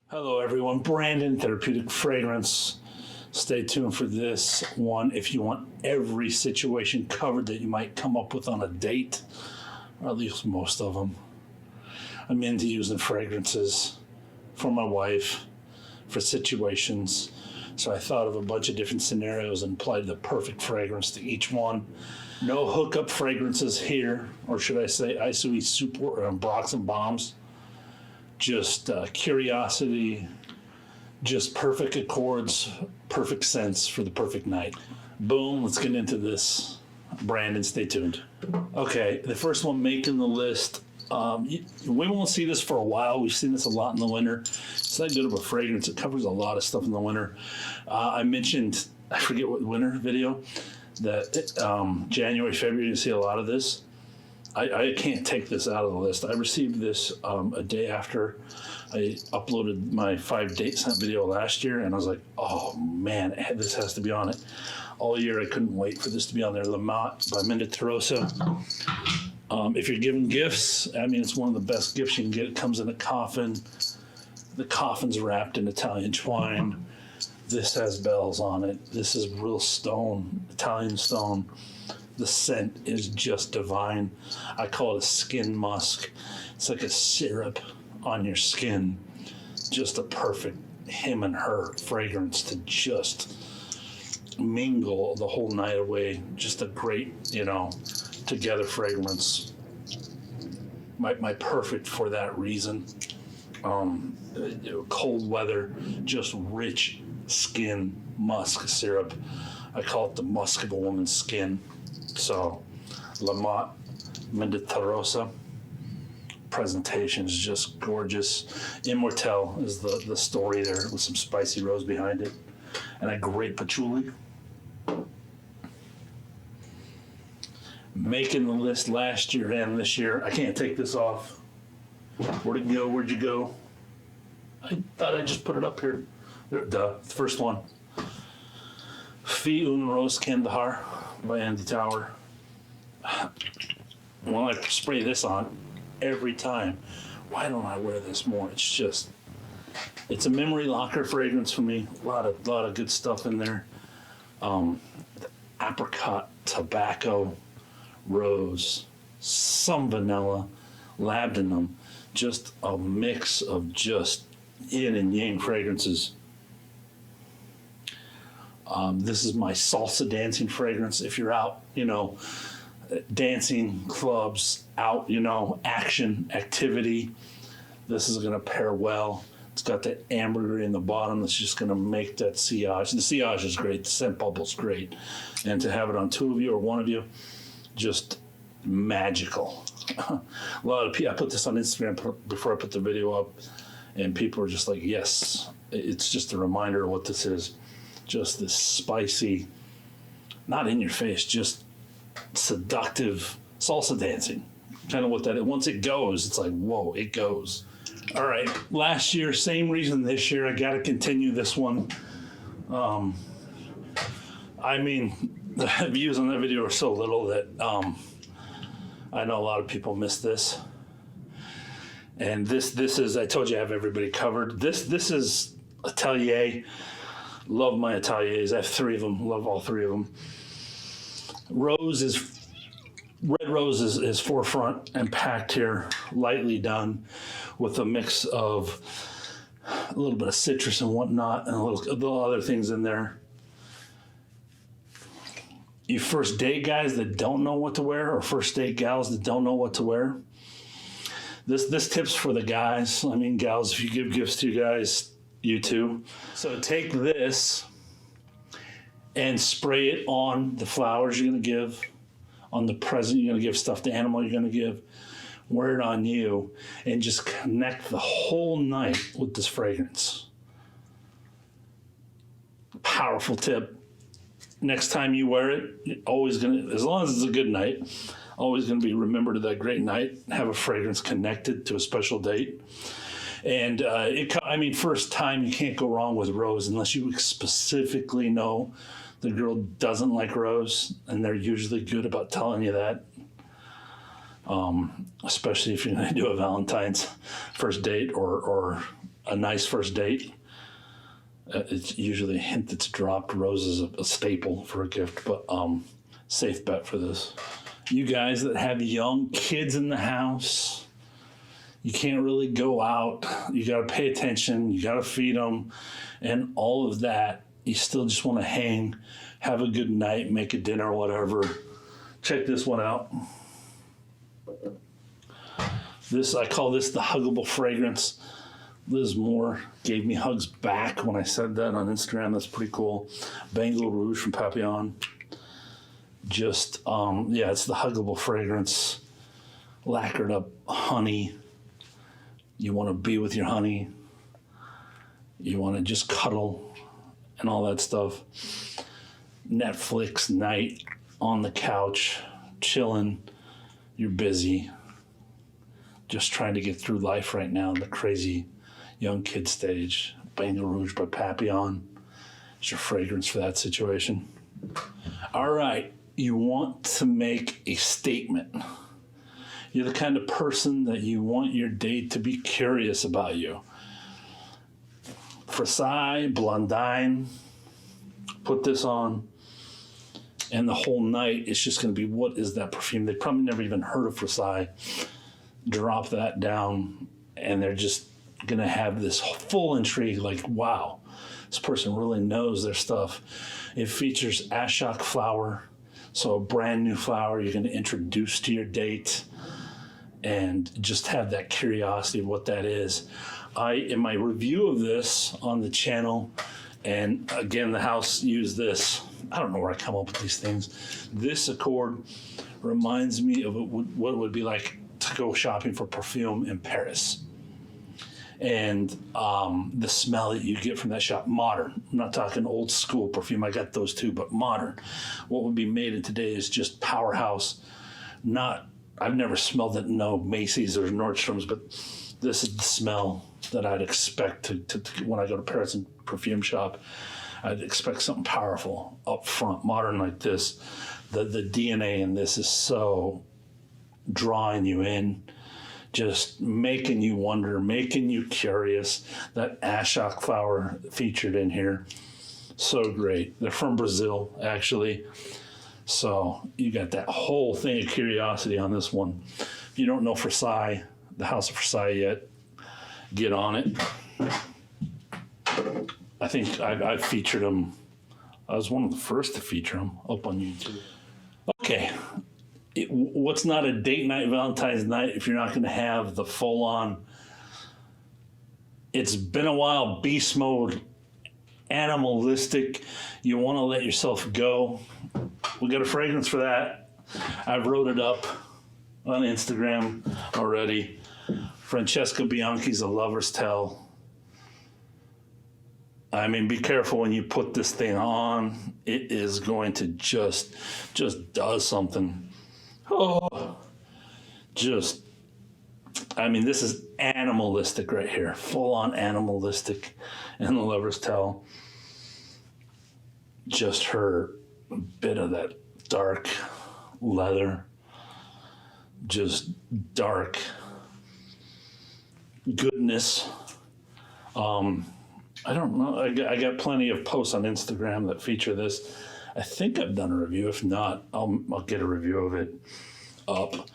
Hello, everyone. Brandon, Therapeutic Fragrance. Stay tuned for this one if you want every situation covered that you might come up with on a date, or at least most of them. I'm into using fragrances for my wife, for situations. So I thought of a bunch of different scenarios and applied the perfect fragrance to each one. No hookup fragrances here, or should I say Isui Super Brox and Bombs. Just curiosity, just perfect accords, perfect scents for the perfect night. Boom, let's get into this. Brandon, stay tuned. Okay, the first one making the list. We won't see this for a while. We've seen this a lot in the winter. It's that good of a fragrance. It covers a lot of stuff in the winter. I mentioned, I forget what winter video, that January, February, you see a lot of this. I can't take this out of the list. I received this a day after I uploaded my 5 date scent video last year, and I was like, oh man, this has to be on it. All year I couldn't wait for this to be on there. La Motte by Menditorossa. If you're giving gifts, I mean, it's one of the best gifts you can get. It comes in a coffin. The coffin's wrapped in Italian twine. This has bells on it. This is real stone, Italian stone. The scent is just divine. I call it a skin musk. It's like a syrup on your skin. Just a perfect him and her fragrance to just mingle the whole night away. Just a great, together fragrance. My perfect for that reason. Cold weather, just rich skin musk syrup. I call it the musk of a woman's skin. So, La Motte, Menditorossa. Presentation is just gorgeous. Immortelle is the story there with some spicy rose behind it. And a great patchouli. Making the list last year and this year. I can't take this off. Where'd it go? Where'd you go? I thought I just put it up here. The first one. Fille une Rose Kandahar by Andy Tower. When I spray this on, every time, why don't I wear this more? It's a memory locker fragrance for me. A lot of good stuff in there. Apricot, tobacco, rose, some vanilla, labdanum. Just a mix of just yin and yang fragrances. This is my Salsa Dancing fragrance. If you're out, dancing, clubs, out, action, activity, this is going to pair well. It's got that ambergris in the bottom that's just going to make that sillage. The sillage is great. The scent bubble's great. And to have it on 2 of you or 1 of you, just magical. A lot of people, I put this on Instagram before I put the video up, and people are just like, yes, it's just a reminder of what this is. Just this spicy, not in your face, just seductive salsa dancing. Kind of what that is. Once it goes, it's like, whoa, it goes. All right, last year, same reason this year. I got to continue this one. The views on that video are so little that I know a lot of people miss this. And this is, I told you I have everybody covered. This is Atelier. Love my Ateliers. I have 3 of them. Love all 3 of them. Red rose is forefront and packed here, lightly done, with a mix of a little bit of citrus and whatnot, and a little other things in there. You first date guys that don't know what to wear, or first date gals that don't know what to wear. This tip's for the guys. Gals, if you give gifts to you guys, you too. So take this and spray it on the flowers you're going to give, on the present you're going to give, stuffed animal you're going to give. Wear it on you and just connect the whole night with this fragrance. Powerful tip. Next time you wear it, always going to, as long as it's a good night, always going to be remembered of that great night. Have a fragrance connected to a special date. And first time, you can't go wrong with rose unless you specifically know the girl doesn't like rose, and they're usually good about telling you that. Especially if you're going to do a Valentine's first date or a nice first date. It's usually a hint that's dropped. Rose is a staple for a gift, but safe bet for this. You guys that have young kids in the house, you can't really go out. You got to pay attention. You got to feed them and all of that. You still just want to hang, have a good night, make a dinner, whatever. Check this one out. I call this the Huggable fragrance. Liz Moore gave me hugs back when I said that on Instagram. That's pretty cool. Bengal Rouge from Papillon. Just, it's the Huggable fragrance. Lacquered up honey. You want to be with your honey. You want to just cuddle and all that stuff. Netflix night on the couch, chilling. You're busy. Just trying to get through life right now in the crazy young kid stage. Bengal Rouge by Papillon. It's your fragrance for that situation. All right. You want to make a statement. You're the kind of person that you want your date to be curious about you. Frassai, Blondine, put this on, and the whole night it's just going to be, what is that perfume? They probably never even heard of Frassai. Drop that down, and they're just going to have this full intrigue, like, wow, this person really knows their stuff. It features Ashok Flower, so a brand new flower you're going to introduce to your date, and just have that curiosity of what that is. In my review of this on the channel, and again, the house used this. I don't know where I come up with these things. This accord reminds me of what it would be like to go shopping for perfume in Paris. And the smell that you get from that shop, modern. I'm not talking old school perfume. I got those too, but modern. What would be made in today is just powerhouse. I've never smelled it, no Macy's or Nordstrom's, but this is the smell that I'd expect to when I go to Paris and perfume shop. I'd expect something powerful up front, modern like this. The DNA in this is so drawing you in, just making you wonder, making you curious. That Ashok Flower featured in here, so great. They're from Brazil, actually. So you got that whole thing of curiosity on this one. If you don't know Frassai, the House of Frassai yet, get on it. I think I've featured them. I was one of the first to feature them up on YouTube. Okay. What's not a date night, Valentine's night, if you're not going to have the full-on, it's been a while, beast mode, animalistic, you want to let yourself go. We got a fragrance for that. I wrote it up on Instagram already. Francesca Bianchi's A Lover's Tale. I mean, be careful when you put this thing on. It is going to just does something. Oh, this is animalistic right here. Full on animalistic in The Lover's Tale. Just her bit of that dark leather. Just dark goodness. I don't know. I got plenty of posts on Instagram that feature this. I think I've done a review. If not, I'll get a review of it up.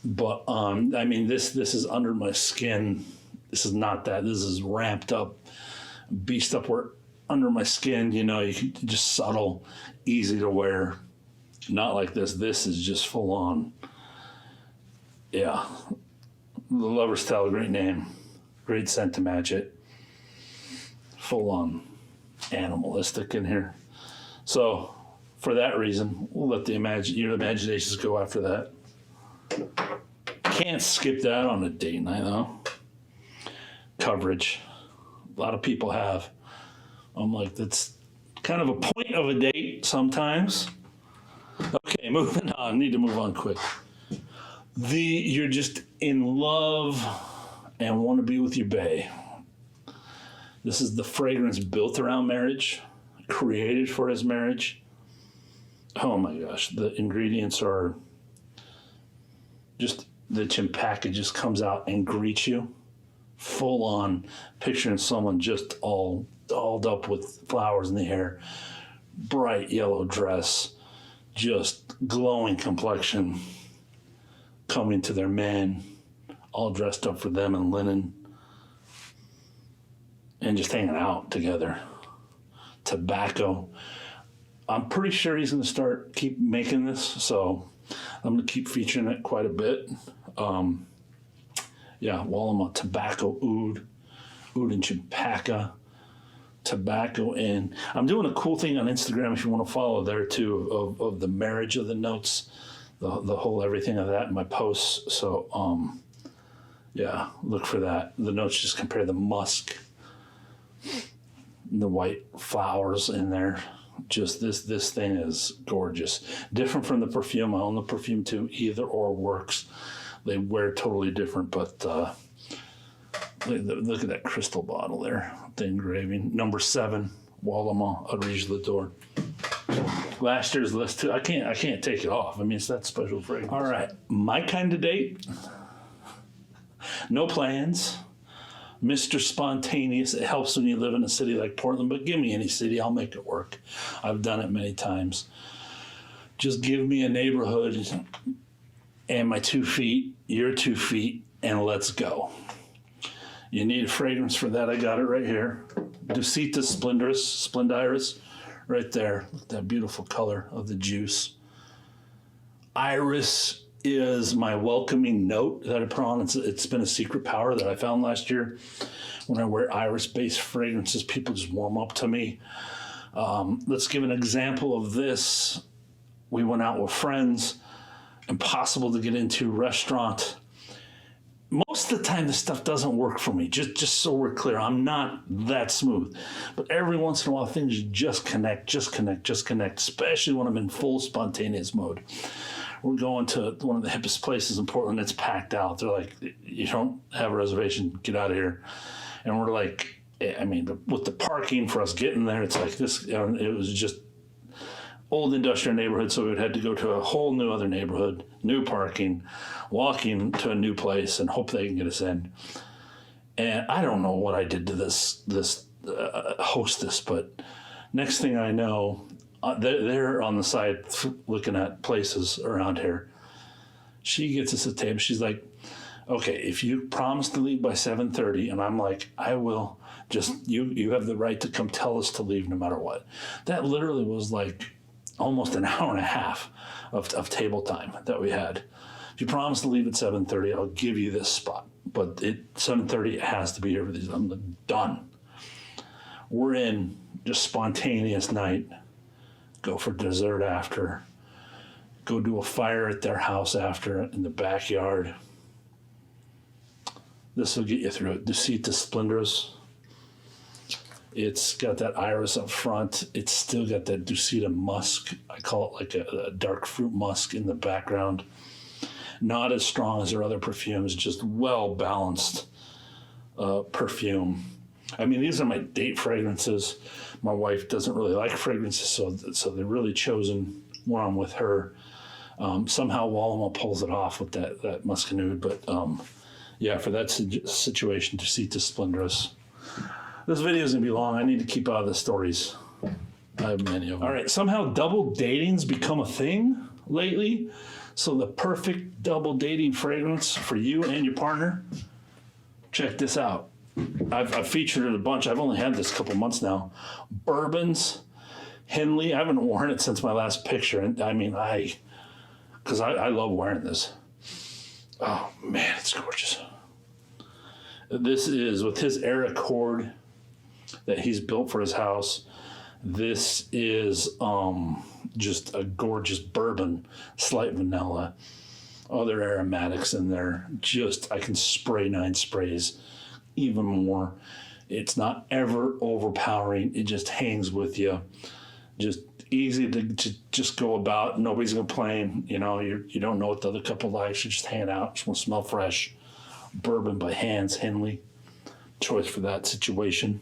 But this is under my skin. This is not that. This is ramped up, beast up where under my skin. You can just subtle, easy to wear. Not like this. This is just full on. Yeah, The Lover's Tale, great name, great scent to match it. Full on animalistic in here. So, for that reason, we'll let your imaginations go after that. Can't skip that on a date night, though. Coverage. A lot of people have. I'm like, that's kind of a point of a date sometimes. Okay, moving on. Need to move on quick. You're just in love and want to be with your bae. This is the fragrance built around marriage, created for his marriage. Oh my gosh, the ingredients are just, the chim package just comes out and greets you full on picturing someone just all dolled up with flowers in the hair, bright yellow dress, just glowing complexion, coming to their man, all dressed up for them in linen, and just hanging out together. Tobacco. I'm pretty sure he's going to keep making this, so I'm going to keep featuring it quite a bit. Wallama tobacco oud and champaca, tobacco in. I'm doing a cool thing on Instagram if you want to follow there too, of the marriage of the notes, the whole everything of that in my posts. So look for that. The notes just compare the musk, the white flowers in there. Just this thing is gorgeous. Different from the perfume. I own the perfume too. Either or works. They wear totally different, but look at that crystal bottle there. The engraving. Number 7, Wallama, Rouge Dress Code. Last year's list too. I can't take it off. I mean, it's that special fragrance. All right, my kind of date. No plans. Mr. Spontaneous. It helps when you live in a city like Portland, but give me any city, I'll make it work. I've done it many times. Just give me a neighborhood and my 2 feet, your 2 feet, and let's go. You need a fragrance for that. I got it right here. Dusita Splendiris, right there. Look at that beautiful color of the juice. Iris is my welcoming note that I put on. It's been a secret power that I found last year. When I wear iris-based fragrances, people just warm up to me. Let's give an example of this. We went out with friends. Impossible to get into restaurant. Most of the time, this stuff doesn't work for me. Just so we're clear, I'm not that smooth. But every once in a while, things just connect, especially when I'm in full spontaneous mode. We're going to one of the hippest places in Portland. It's packed out. They're like, you don't have a reservation, get out of here. And we're like, I mean, with the parking for us getting there, it's like this, it was just old industrial neighborhood. So we would have to go to a whole new other neighborhood, new parking, walking to a new place and hope they can get us in. And I don't know what I did to this hostess, but next thing I know, they're on the side looking at places around here. She gets us a table. She's like, okay, if you promise to leave by 7:30, and I'm like, I will. Just you have the right to come tell us to leave no matter what. That literally was like almost an hour and a half of table time that we had. If you promise to leave at 7:30, I'll give you this spot. But at 7:30, it has to be here for these. I'm done. We're in just spontaneous night. Go for dessert after. Go do a fire at their house after in the backyard. This will get you through it. Dusita Splendiris. It's got that iris up front. It's still got that Dusita musk. I call it like a dark fruit musk in the background. Not as strong as their other perfumes, just well-balanced perfume. I mean, these are my date fragrances. My wife doesn't really like fragrances, so they're really chosen when I'm with her. Somehow Wallama pulls it off with that muscanood, but for that situation, Dusita Splendiris. This video is going to be long. I need to keep out of the stories. I have many of them. All right, somehow double dating's become a thing lately. So the perfect double dating fragrance for you and your partner. Check this out. I've featured it a bunch. I've only had this a couple months now. Bourbons, Henley. I haven't worn it since my last picture. And I mean, because I love wearing this. Oh, man, it's gorgeous. This is with his air accord that he's built for his house. This is just a gorgeous bourbon, slight vanilla, other aromatics in there. I can spray 9 sprays, even more. It's not ever overpowering. It just hangs with you. Just easy to just go about. Nobody's complaining. You know, you don't know what the other couple likes. You're just hanging out. Just want to smell fresh. Bourbon by Hans Henley. Choice for that situation.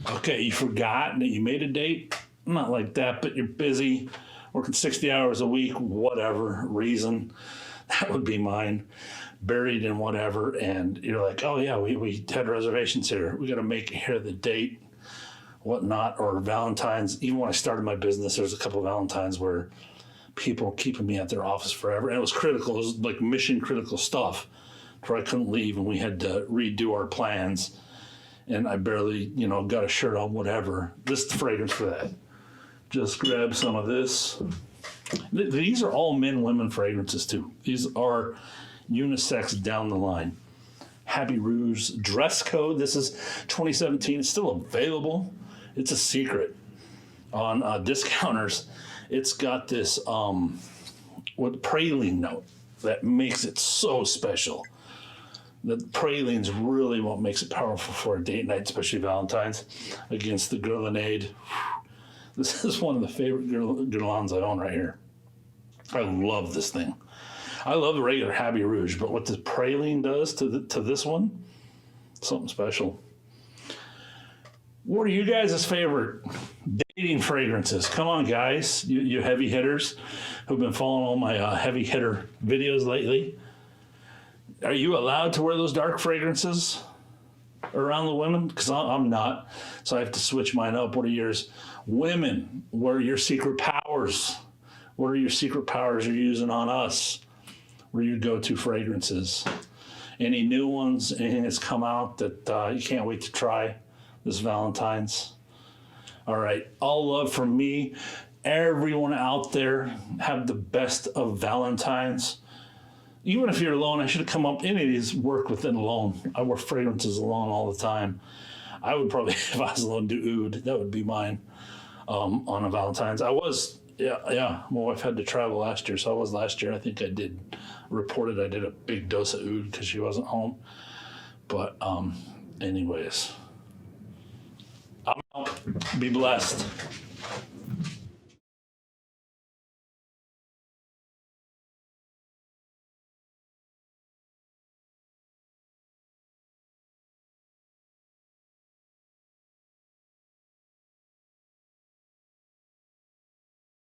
Okay, you forgot that you made a date? Not like that, but you're busy, working 60 hours a week, whatever reason. That would be mine. buried in whatever, and you're like, oh yeah, we had reservations here. We got to make it here the date, whatnot, or Valentine's. Even when I started my business, there was a couple of Valentines where people keeping me at their office forever, and it was critical. It was like mission critical stuff, where I couldn't leave, and we had to redo our plans. And I barely, got a shirt on, whatever. This is the fragrance for that. Just grab some of this. These are all men, women fragrances too. These are unisex down the line. Happy Rouge Dress Code. This is 2017. It's still available. It's a secret on discounters. It's got this praline note that makes it so special. The praline's really what makes it powerful for a date night, especially Valentine's, against the Guerlain. This is one of the favorite Guerlains I own right here. I love this thing. I love the regular Happy Rouge, but what the praline does to this one, something special. What are you guys' favorite dating fragrances? Come on, guys, you heavy hitters who've been following all my heavy hitter videos lately. Are you allowed to wear those dark fragrances around the women? Because I'm not, so I have to switch mine up. What are yours? Women, what are your secret powers? What are your secret powers you're using on us? What are your go-to fragrances? Any new ones, anything that's come out that you can't wait to try this Valentine's? All right, all love from me. Everyone out there, have the best of Valentine's. Even if you're alone, I should have come up, any of these work within alone. I wear fragrances alone all the time. I would probably, if I was alone, do oud. That would be mine on a Valentine's. I was, yeah. My wife had to travel last year, so I was last year. I think I reported I did a big dose of oud because she wasn't home. But anyways, I'm out. Be blessed.